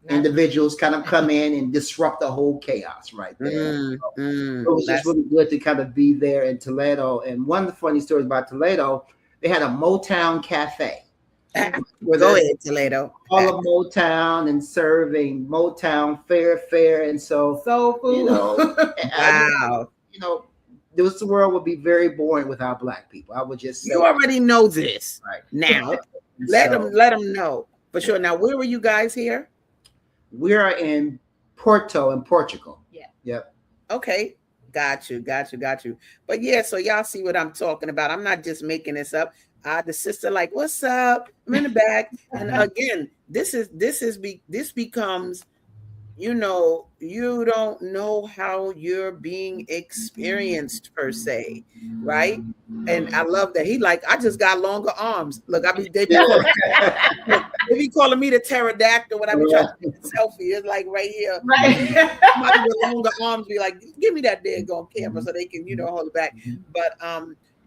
individuals kind of come in and disrupt the whole chaos right there. So it was just really good to kind of be there in Toledo. And one of the funny stories about Toledo, they had a Motown cafe. Go ahead, Toledo. All of Motown and serving Motown fare, and so soul food. Wow. This world would be very boring without Black people. I would just say, you already know this right now. let them know for sure. Now, where were you guys here? We are in Porto, in Portugal. Yeah. Yep. Okay. Got you. But yeah, so y'all see what I'm talking about. I'm not just making this up. The sister like, what's up? I'm in the back. And again, this becomes, you don't know how you're being experienced per se, right? And I love that he like, I just got longer arms. Look, they be calling me the pterodactyl when I be trying to take a selfie. It's like right here. Right. Somebody with longer arms be like, give me that daggone camera so they can, hold it back.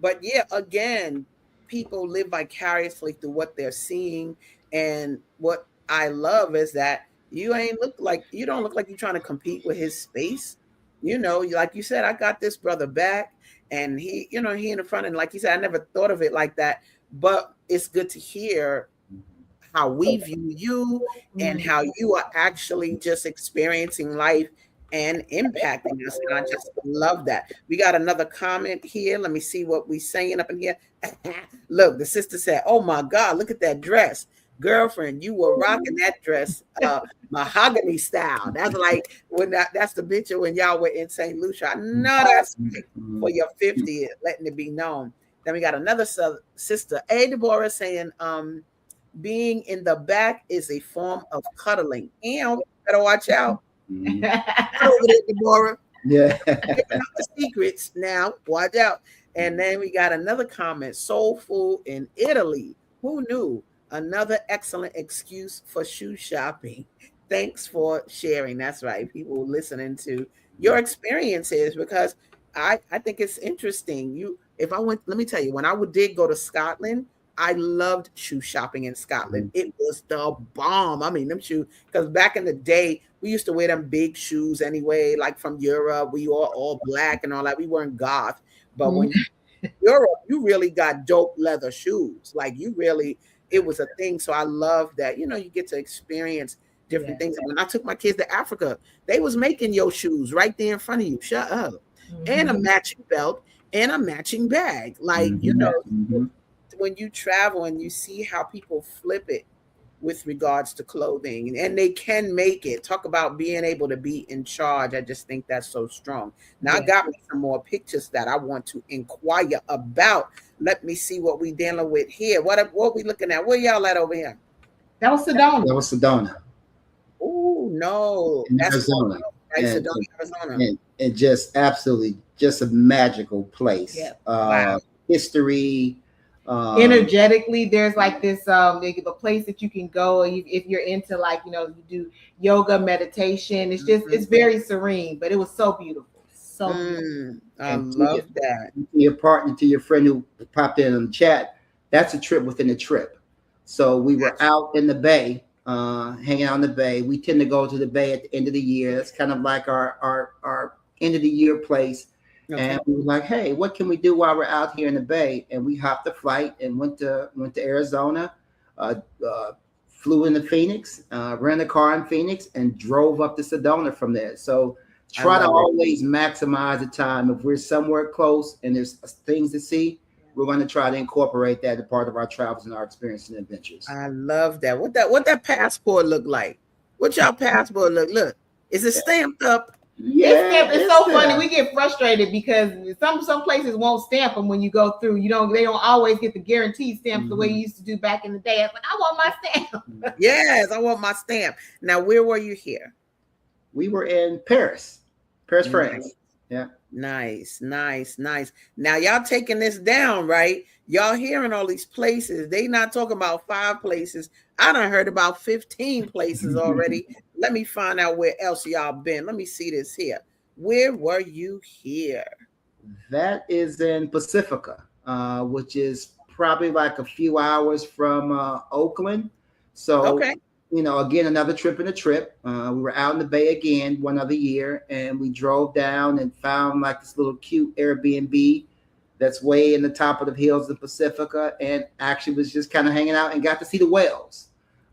But yeah, again, people live vicariously through what they're seeing. And what I love is that you don't look like you're trying to compete with his space. Like you said, I got this brother back, and he in the front, and like you said, I never thought of it like that. But it's good to hear how we view you and how you are actually just experiencing life and impacting us. And I just love that. We got another comment here. Let me see what we're saying up in here. Look, the sister said, "Oh my God, look at that dress. Girlfriend, you were rocking that dress mahogany style." That's like that's the picture when y'all were in St. Lucia. I know that's right for your 50th, letting it be known. Then we got another sister, Deborah, saying, being in the back is a form of cuddling. And better watch out. Over there, Deborah. Yeah. Giving out the secrets now. Watch out. And then we got another comment. Soul food in Italy. Who knew? Another excellent excuse for shoe shopping. Thanks for sharing. That's right. People listening to your experiences, because I think it's interesting. Let me tell you, when I did go to Scotland, I loved shoe shopping in Scotland. It was the bomb. I mean, them shoes, because back in the day, we used to wear them big shoes anyway, like from Europe. We were all black and all that. We weren't goth. But when Europe, you really got dope leather shoes. Like it was a thing. So I love that, you get to experience different things. And when I took my kids to Africa, they was making your shoes right there in front of you. Shut up. And a matching belt and a matching bag. Like, when you travel and you see how people flip it with regards to clothing, and they can make it. Talk about being able to be in charge. I just think that's so strong. Now I got me some more pictures that I want to inquire about. Let me see what we dealing with here. What are we looking at? Where y'all at over here? That was Sedona. That was Sedona. Oh no, that's Arizona. Right, Sedona, Arizona. And just absolutely just a magical place. Yeah. Wow. History. Energetically, there's like this a place that you can go if you're into, like, you do yoga, meditation. It's just it's very serene, but it was so beautiful. So beautiful. I love that. To your friend who popped in on the chat, that's a trip within a trip. So we were out in the bay, hanging out in the bay. We tend to go to the bay at the end of the year. That's kind of like our end of the year place. Okay. And we were like, hey, what can we do while we're out here in the bay? And we hopped the flight and went to Arizona, flew into Phoenix, rented a car in Phoenix, and drove up to Sedona from there. So try to always maximize the time. If we're somewhere close and there's things to see, we're going to try to incorporate that as part of our travels and our experiences and adventures. I love that. What that passport look like? What y'all passport look? Look, is it stamped up? Yeah, it's so funny. We get frustrated because some places won't stamp them when you go through. They don't always get the guaranteed stamps the way you used to do back in the day. I was like, I want my stamp. Yes, I want my stamp. Now, where were you here? We were in Paris, France. Yeah. Nice. Now y'all taking this down, right? Y'all hearing all these places. They not talking about 5 places. I done heard about 15 places already. Let me find out where else y'all been. Let me see this here. Where were you here? That is in Pacifica, which is probably like a few hours from Oakland. So, okay. Again, another trip in a trip. We were out in the bay again one other year, and we drove down and found like this little cute Airbnb that's way in the top of the hills of Pacifica, and actually was just kind of hanging out and got to see the whales.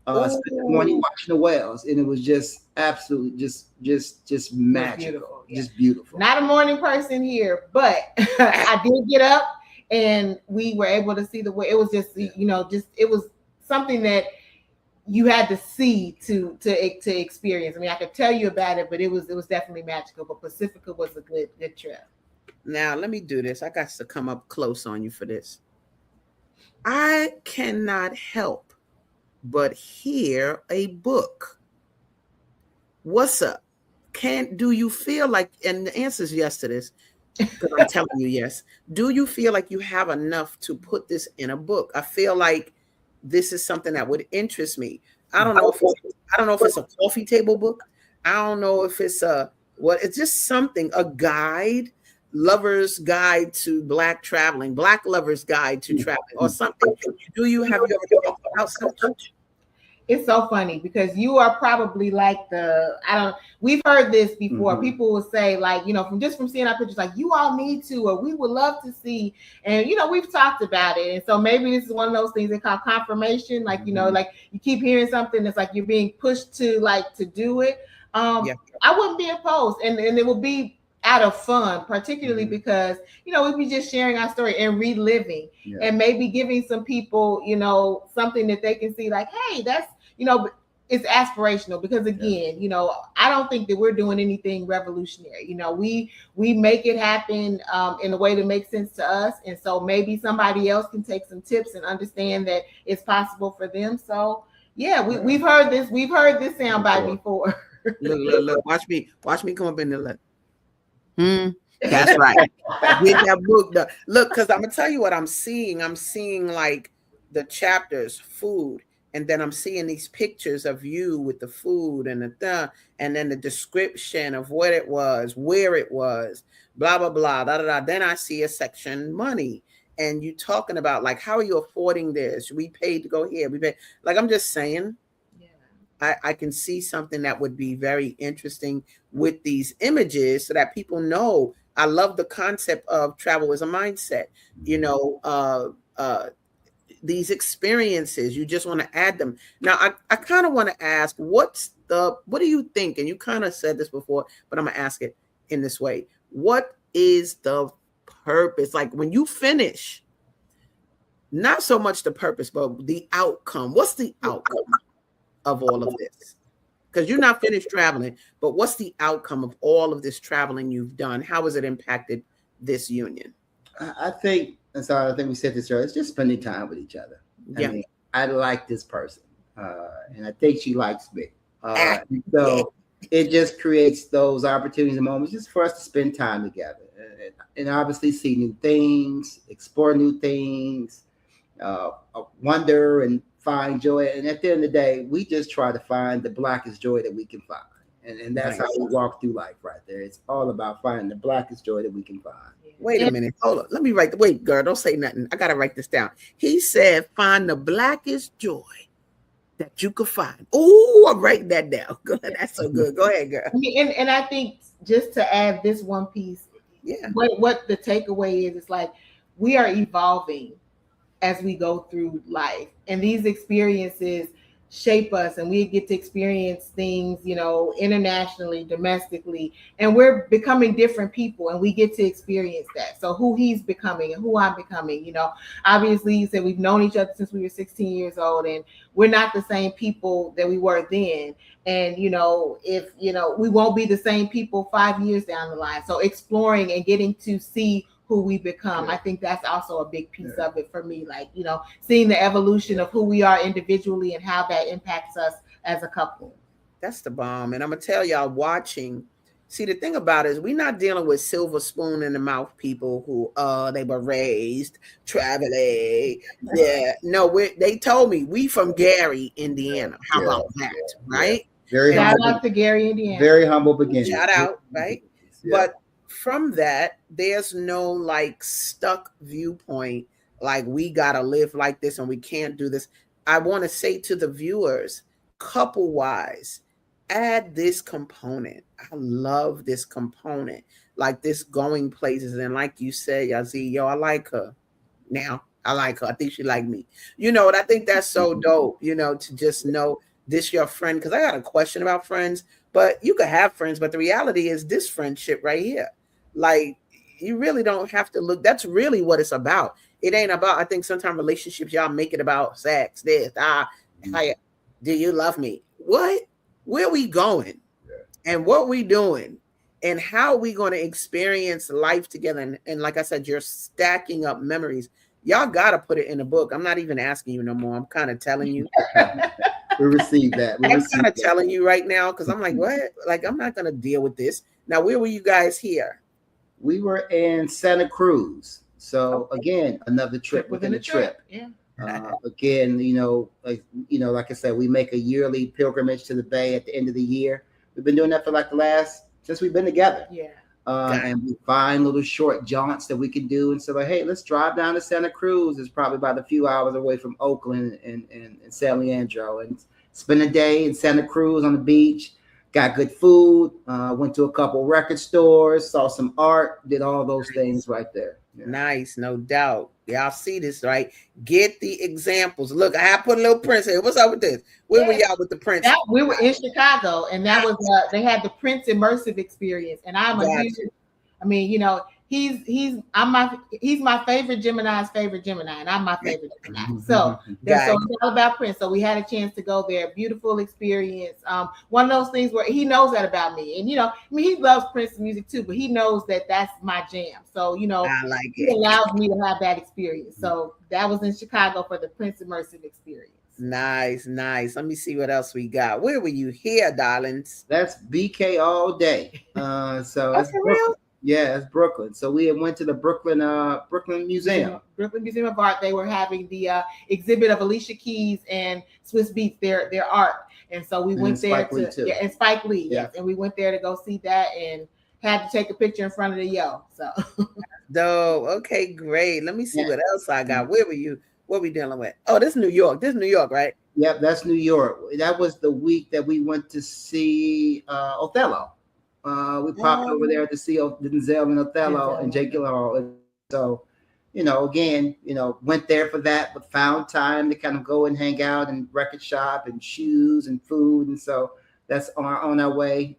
Spent the morning watching the whales, and it was just absolutely just magical, just beautiful. Not a morning person here, but I did get up and we were able to see the whale. It was just it was something that you had to see to experience. I mean, I could tell you about it, but it was definitely magical. But Pacifica was a good trip. Now let me do this. I got to come up close on you for this. I cannot help but hear a book. What's up? Do you feel like, and the answer is yes to this, because I'm telling you yes. Do you feel like you have enough to put this in a book? I feel like this is something that would interest me. I don't know if it's a coffee table book. I don't know if it's it's just something, a guide, lover's guide to black lover's guide to traveling, or something. Have you ever thought about such? It's so funny because you are probably like we've heard this before. Mm-hmm. People will say, like, from seeing our pictures, like, you all need to, or we would love to see. And, we've talked about it. And so maybe this is one of those things they call confirmation. Like, like you keep hearing something that's like you're being pushed to do it. I wouldn't be opposed. And it will be out of fun, particularly because, we'd be just sharing our story and reliving and maybe giving some people, something that they can see like, hey, that's, it's aspirational because again, I don't think that we're doing anything revolutionary. We make it happen in a way that makes sense to us. And so maybe somebody else can take some tips and understand that it's possible for them. So we've heard this soundbite before. Look, watch me come up in the that's right. Get that book done. Look, because I'm gonna tell you what I'm seeing. I'm seeing like the chapters, food, and then I'm seeing these pictures of you with the food and and then the description of what it was, where it was, blah blah blah, da da da. Then I see a section money, and you talking about like, how are you affording this? We paid to go here. We paid. Like, I'm just saying. I can see something that would be very interesting with these images so that people know. I love the concept of travel as a mindset. These experiences, you just want to add them. Now, I kind of want to ask, what do you think? And you kind of said this before, but I'm going to ask it in this way. What is the purpose? Like when you finish, not so much the purpose, but the outcome. What's the outcome of all of this? Because you're not finished traveling, but what's the outcome of all of this traveling you've done? How has it impacted this union? I think we said this earlier, it's just spending time with each other. I mean, I like this person, and I think she likes me. So it just creates those opportunities and moments just for us to spend time together and obviously see new things, explore new things, wonder and find joy. And at the end of the day, we just try to find the blackest joy that we can find. And that's how we walk through life right there. It's all about finding the blackest joy that we can find. Wait a minute. Hold on. Let me wait, girl, don't say nothing. I got to write this down. He said, find the blackest joy that you could find. Oh, I'm writing that down. Good. That's so good. Go ahead, girl. And I think just to add this one piece, what the takeaway is like, we are evolving as we go through life, and these experiences shape us, and we get to experience things, internationally, domestically, and we're becoming different people, and we get to experience that. So who he's becoming and who I'm becoming, obviously you said we've known each other since we were 16 years old, and we're not the same people that we were then. And, if, we won't be the same people 5 years down the line. So exploring and getting to see who we become. I think that's also a big piece of it for me. Like, seeing the evolution of who we are individually and how that impacts us as a couple. That's the bomb. And I'm going to tell y'all watching. See, the thing about it is we're not dealing with silver spoon in the mouth people who, they were raised traveling. Yeah. No, they told me we from Gary, Indiana. How about that? Right? Very shout out to Gary, Indiana. Very humble beginning. Shout out, right? But from that, there's no like stuck viewpoint, like we gotta live like this and we can't do this. I want to say to the viewers, couple wise, add this component. I love this component, like this going places. And like you said, YAZEED, I like her. Now I like her. I think she like me. And I think that's so dope, to just know this your friend. Because I got a question about friends, but you could have friends, but the reality is this friendship right here. Like, you really don't have to look. That's really what it's about. It ain't about, I think sometimes relationships, y'all make it about sex, this, do you love me? What? Where we going? And what we doing? And how we going to experience life together? And like I said, you're stacking up memories. Y'all got to put it in a book. I'm not even asking you no more. I'm kind of telling you. We received that. We I'm received kind of that. telling you right now because I'm like, what? Like, I'm not gonna deal with this. Now, where were you guys here? We were in Santa Cruz. So again, another trip within a trip. Yeah. Again, like I said, we make a yearly pilgrimage to the Bay at the end of the year. We've been doing that for since we've been together. Yeah. And we find little short jaunts that we can do. And so, hey, let's drive down to Santa Cruz. It's probably about a few hours away from Oakland and San Leandro. And spend a day in Santa Cruz on the beach. Got good food. Went to a couple record stores. Saw some art. Did all those things right there. Yeah. Nice, no doubt. Y'all see this, right? Get the examples. Look, I put a little Prince here. What's up with this? Where were y'all with the Prince? We were in Chicago, and that was they had the Prince immersive experience. And I'm a huge, I mean, he's my favorite Gemini's favorite Gemini, and I'm my favorite Gemini. So it's all about Prince. So we had a chance to go there. Beautiful experience. One of those things where he knows that about me, and he loves Prince's music too, but he knows that that's my jam. So I like he it. allows me to have that experience. So that was in Chicago for the Prince immersive experience. Nice. Let me see what else we got. Where were you here, darlings? That's BK all day. So That's for real. Yeah, it's Brooklyn. So we went to the Brooklyn Museum. Brooklyn Museum of Art. They were having the exhibit of Alicia Keys and Swiss Beats, their art. And so we went there and Spike Lee. Yeah. Yes. And we went there to go see that and had to take a picture in front of the Yo. So Dope. Okay, great. Let me see what else I got. Where were you? What we dealing with? Oh, this is New York. Right? Yep, that's New York. That was the week that we went to see Othello. We popped over there to see Denzel and Othello and Jake Gyllenhaal. And so, again, went there for that, but found time to kind of go and hang out and record shop and shoes and food. And so that's on our way.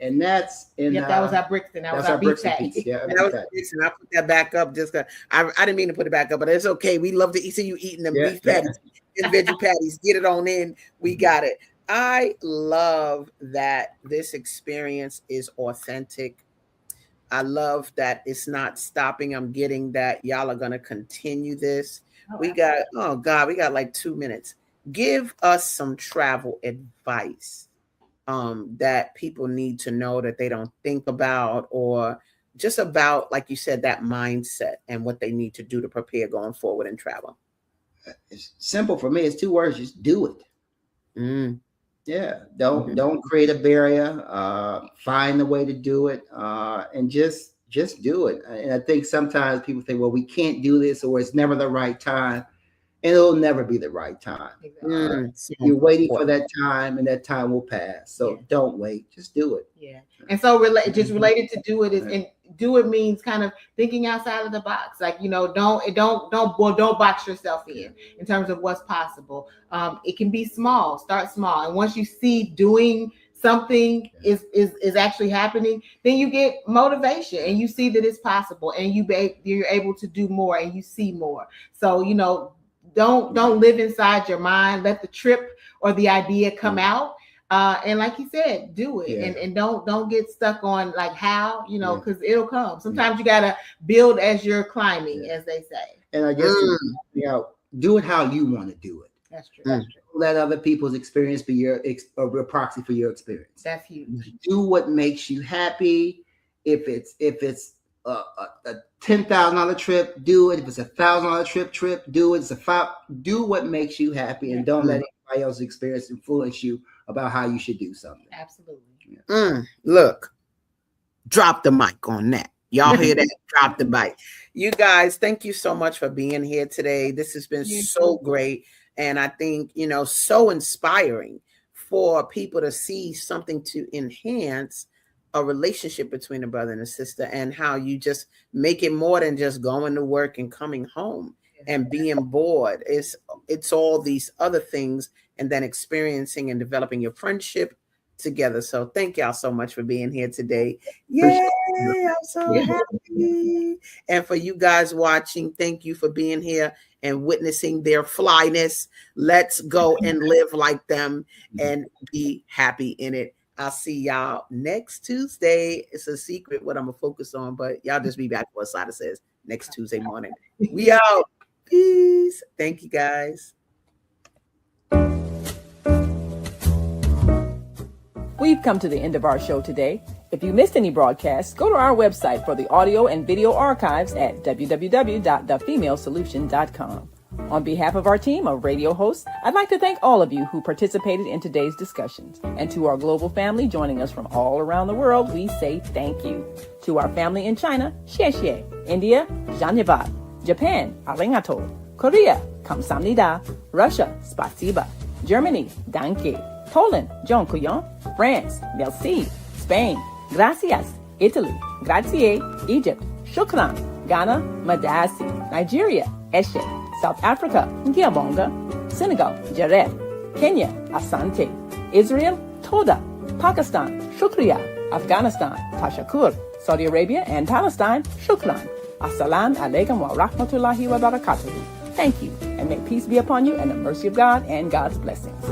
And that's in that was our Brixton. That was our Brixton piece. Yeah, that was Brixton. I put that back up just because I didn't mean to put it back up, but it's okay. We love to see you eating them beef patties and veggie patties. Get it on in. We got it. I love that this experience is authentic. I love that it's not stopping. I'm getting that y'all are going to continue this. We got like 2 minutes. Give us some travel advice that people need to know that they don't think about, or just about, like you said, that mindset and what they need to do to prepare going forward in travel. It's simple for me. It's 2 words. Just do it. Yeah, don't create a barrier. Find the way to do it, and just do it. And I think sometimes people think, well, we can't do this, or it's never the right time, and it'll never be the right time. You're waiting for that time, and that time will pass. So don't wait, just do it. Yeah, and so related to do it is, and do it means kind of thinking outside of the box. Like, don't box yourself in terms of what's possible. It can be small. Start small, and once you see doing something is actually happening, then you get motivation and you see that it's possible, and you're able to do more, and you see more. So don't live inside your mind. Let the trip or the idea come out. And like you said, do it, and don't get stuck on like how, because it'll come. Sometimes you gotta build as you're climbing, as they say. And I guess do it how you want to do it. That's true. That's true. Let other people's experience be your proxy for your experience. That's huge. Do what makes you happy. If it's a $10,000 trip, do it. If it's $1,000 trip, do it. Do what makes you happy, and don't let anybody else's experience influence you about how you should do something. Absolutely. Look, drop the mic on that. Y'all hear that? Drop the mic. You guys, thank you so much for being here today. This has been so great. And I think, so inspiring for people to see something to enhance a relationship between a brother and a sister, and how you just make it more than just going to work and coming home and being bored. It's all these other things, and then experiencing and developing your friendship together. So thank y'all so much for being here today. Yay, I'm so happy. And for you guys watching, thank you for being here and witnessing their flyness. Let's go and live like them and be happy in it. I'll see y'all next Tuesday. It's a secret what I'm gonna focus on, but y'all just be back for what ASADAH says next Tuesday morning. We out. Peace. Thank you guys. We've come to the end of our show today. If you missed any broadcasts, go to our website for the audio and video archives at www.thefemalesolution.com. On behalf of our team of radio hosts, I'd like to thank all of you who participated in today's discussions. And to our global family joining us from all around the world, we say thank you. To our family in China, xie xie. India, dhanyavad. Japan, arigato. Korea, kamsamnida. Russia, spasiba. Germany, danke. Poland, dziękuję. France, merci. Spain, gracias. Italy, grazie. Egypt, shukran. Ghana, madasi. Nigeria, eshe. South Africa, ngiyabonga. Senegal, jareh. Kenya, asante. Israel, toda. Pakistan, shukriya. Afghanistan, tashakur. Saudi Arabia and Palestine, shukran. Assalamu alaikum wa rahmatullahi wa barakatuhu. Thank you, and may peace be upon you and the mercy of God and God's blessings.